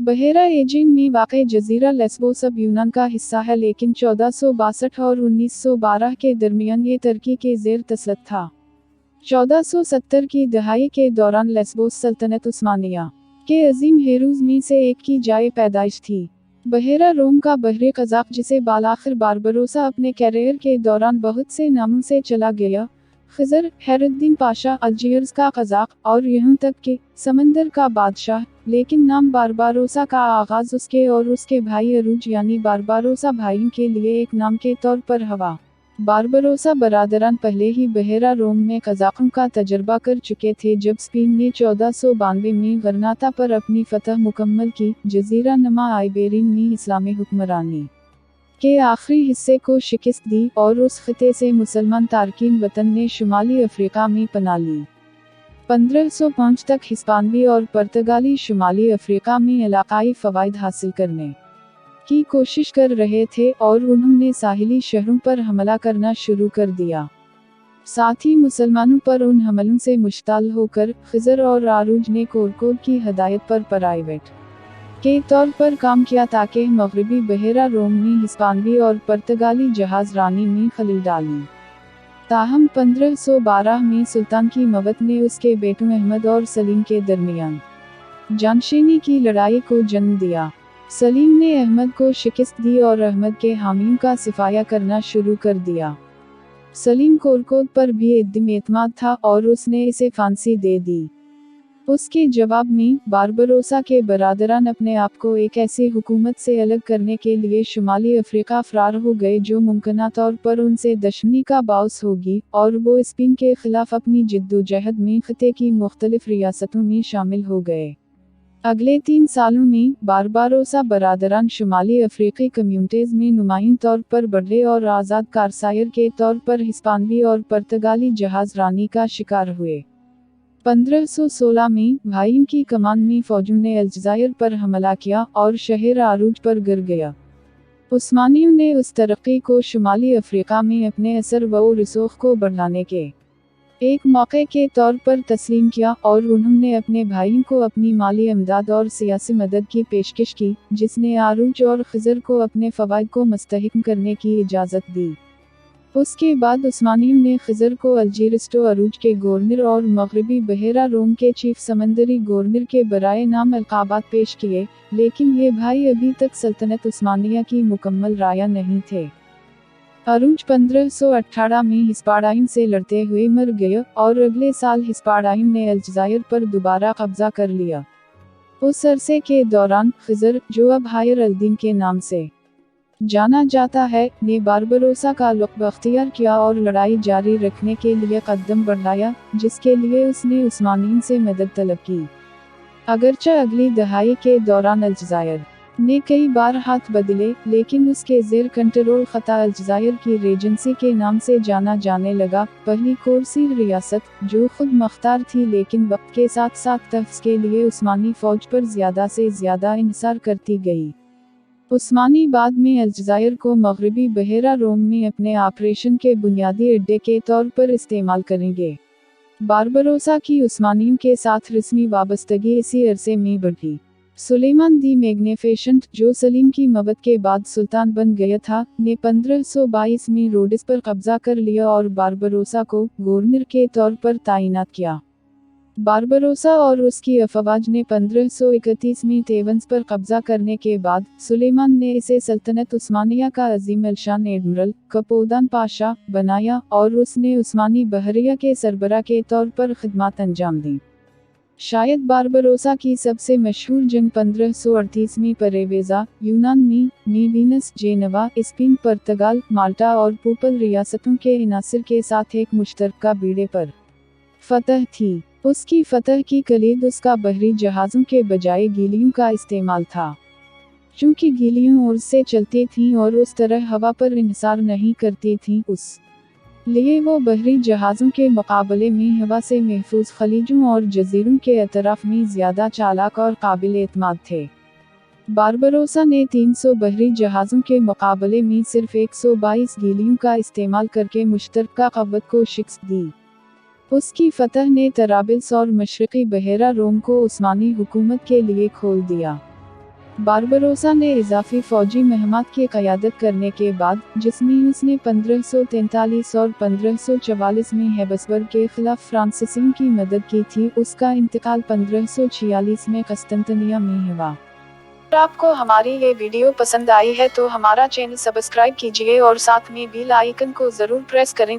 Bahera Aegean में वाक़ Jazeera Lesbos अब यूनान का हिस्सा है, लेकिन 1462 और 1912 के दरमियान ये तुर्की के ज़ेर तसल्लुत था। 1470 की दहाई के दौरान लेस्बोस सल्तनत उस्मानिया के अजीम हेरूज़ में से एक की जाए पैदाइश थी। बहेरा रोम का बहरे कज़ाक, जिसे बालाखिर बारबरोसा अपने कैरियर के दौरान बहुत से नामों से चला गया, खिज़र, हैरुद्दीन पाशा, अल्जीयर्स का कज़ाक, और यहाँ तक कि समंदर का बादशाह। लेकिन नाम बारबारोसा का आगाज़ उसके और उसके भाई अरूज यानी बारबारोसा भाइयों के लिए एक नाम के तौर पर हुआ। बारबरोसा बरादरान पहले ही बहेरा रोम में कज़ाकों का तजर्बा कर चुके थे जब स्पेन ने 1492 में गरनाता पर अपनी फतह मुकम्मल की। जज़ीरा नमा आइबेरियन में इस्लामी हुक्मरानी के आखिरी हिस्से को शिकस्त दी और उस खिते से मुसलमान तारकीन वतन ने शुमाली अफ्रीका में पनाह ली। 1505 तक हिस्पानवी और पुर्तगाली शुमाली अफ्रीका में इलाकाई फ़वाइद हासिल करने की कोशिश कर रहे थे और उन्होंने साहिली शहरों पर हमला करना शुरू कर दिया। साथ ही मुसलमानों पर उन हमलों से मुश्ताल होकर खिज़र और आरूज ने कोरकोर की हदायत पर प्राइवेट के तौर पर काम किया ताकि मगरबी बहेरा रोम में हिस्पानवी और पुर्तगाली जहाज़ रानी में खलल डालें। ताहम 1512 में सुल्तान की मौत ने उसके बेटों अहमद और सलीम के दरमियान जानशीनी की लड़ाई को जन्म दिया। सलीम ने अहमद को शिकस्त दी और अहमद के हामियों का सिफाया करना शुरू कर दिया। सलीम कोरकोर पर भी इद्दिम एतमाद था और उसने इसे फांसी दे दी। उसके जवाब में बारबरोसा के बरादरान अपने आप को एक ऐसी हुकूमत से अलग करने के लिए शुमाली अफ्रीका फरार हो गए जो मुमकिन तौर पर उनसे दुश्मनी का बाउस होगी, और वो स्पेन के खिलाफ अपनी जिद्दोजहद में खिते की मुख्तलिफ रियासतों में शामिल हो गए। अगले 3 सालों में बारबारोसा बरादरान शुमाली अफ्रीकी कम्युनिटीज़ में नुमायां तौर पर बढ़े और आज़ाद कारसायर के तौर पर हिस्पानवी और पुर्तगाली जहाज़ रानी का शिकार हुए। 1516 में भाइयों की कमान में फौजों ने अल्जायर पर हमला किया और शहर आरूज पर गिर गया। उस्मानियों ने उस तरक्की को शुमाली अफ्रीका में अपने असर व रसूख को बढ़ाने के एक मौके के तौर पर तस्लीम किया और उन्होंने अपने भाइयों को अपनी माली इमदाद और सियासी मदद की पेशकश की, जिसने आरूज और खिज़र को अपने फ़वाइद को मुस्तहिक़ करने की इजाज़त दी। उसके बाद उस्मानियों ने खिज़र को अल्जीरिस्टो अरूज के गवर्नर और मगरबी बहेरा रोम के चीफ समंदरी गवर्नर के बराए नाम अलक़ाबात पेश किए, लेकिन ये भाई अभी तक सल्तनत उस्मानिया की मुकम्मल राया नहीं थे। अरूज 1518 में हिस्पाडाइन से लड़ते हुए मर गया और अगले साल हिस्पाडाइन ने अल्जायर पर दोबारा कब्जा कर लिया। उस अरसे के दौरान खिज़र, जो अब हायर अल-दीन के नाम से जाना जाता है, ने बारबरोसा का लक़्ब अख्तियार किया और लड़ाई जारी रखने के लिए कदम बढ़ाया, जिसके लिए उसने उस्मानियों से मदद तलब की। अगरचे अगली दहाई के दौरान अल्जायर ने कई बार हाथ बदले, लेकिन उसके ज़ेर कंट्रोल ख़ता अल्जायर की रेजेंसी के नाम से जाना जाने लगा। पहली कोर्सी रियासत, जो खुद मख्तार थी लेकिन वक्त के साथ साथ तहफ़्ज़ के लिए उस्मानी फ़ौज पर ज़्यादा से ज़्यादा इन्हिसार करती गई। उस्मानी बाद में अल्जायर को मगरबी बहेरा रोम में अपने ऑपरेशन के बुनियादी अड्डे के तौर पर इस्तेमाल करेंगे। बारबरोसा की उस्मानियों के साथ रस्मी वाबस्तगी इसी अरसे में बढ़ी। सुलेमान दी मैग्निफिसेंट, जो सलीम की मौत के बाद सुल्तान बन गया था, ने 1522 में रोड्स पर कब्जा कर लिया और बारबरोसा को गवर्नर के तौर पर तैनात किया। बारबरोसा और उसकी अफवाज ने 1531 में तेवन्स पर कब्जा करने के बाद सुलेमान ने इसे सल्तनत उस्मानिया का अजीम अलशान एडमिरल कपोदान पाशा बनाया और उसने उस्मानी बहरिया के सरबराह के तौर पर खिदमत अंजाम दी। शायद बारबरोसा की सबसे मशहूर जंग 1538 में परेवेज़ा, यूनान में वीनस, जेनेवा, स्पेन, पुर्तगाल, माल्टा और पूपल रियासतों के इनासिर के साथ एक मुश्तरका बीड़े पर फतह थी। उसकी फतह की कलीद उसका बहरी जहाज़ों के बजाय गीलियों का इस्तेमाल था। चूँकि गीलियों ओर से चलती थीं और उस तरह हवा पर इन्हिसार नहीं करती थीं, उस लिए वो बहरी जहाज़ों के मुकाबले में हवा से महफूज खलीजों और जजीरों के अतराफ में ज़्यादा चालाक और काबिल एतमाद थे। बारबरोसा ने 300 बहरी जहाज़ों के मुकाबले में सिर्फ 122 गीलियों का इस्तेमाल करके मुश्तरका क़व्वत को शिकस्त दी। उसकी फतह ने तराबिल्स और मशरक़ी बहेरा रोम को उस्मानी हुकूमत के लिए खोल दिया। बारबरोसा ने इजाफी फौजी महमात की क़यादत करने के बाद, जिसमें उसने 1543 और 1544 में हैबसबर के खिलाफ फ्रांसीसियों की मदद की थी, उसका इंतकाल 1546 में कस्तंतनिया में हुआ। अगर आपको हमारी ये वीडियो पसंद आई है तो हमारा चैनल सब्सक्राइब कीजिए और साथ में बेल आइकन को ज़रूर प्रेस करें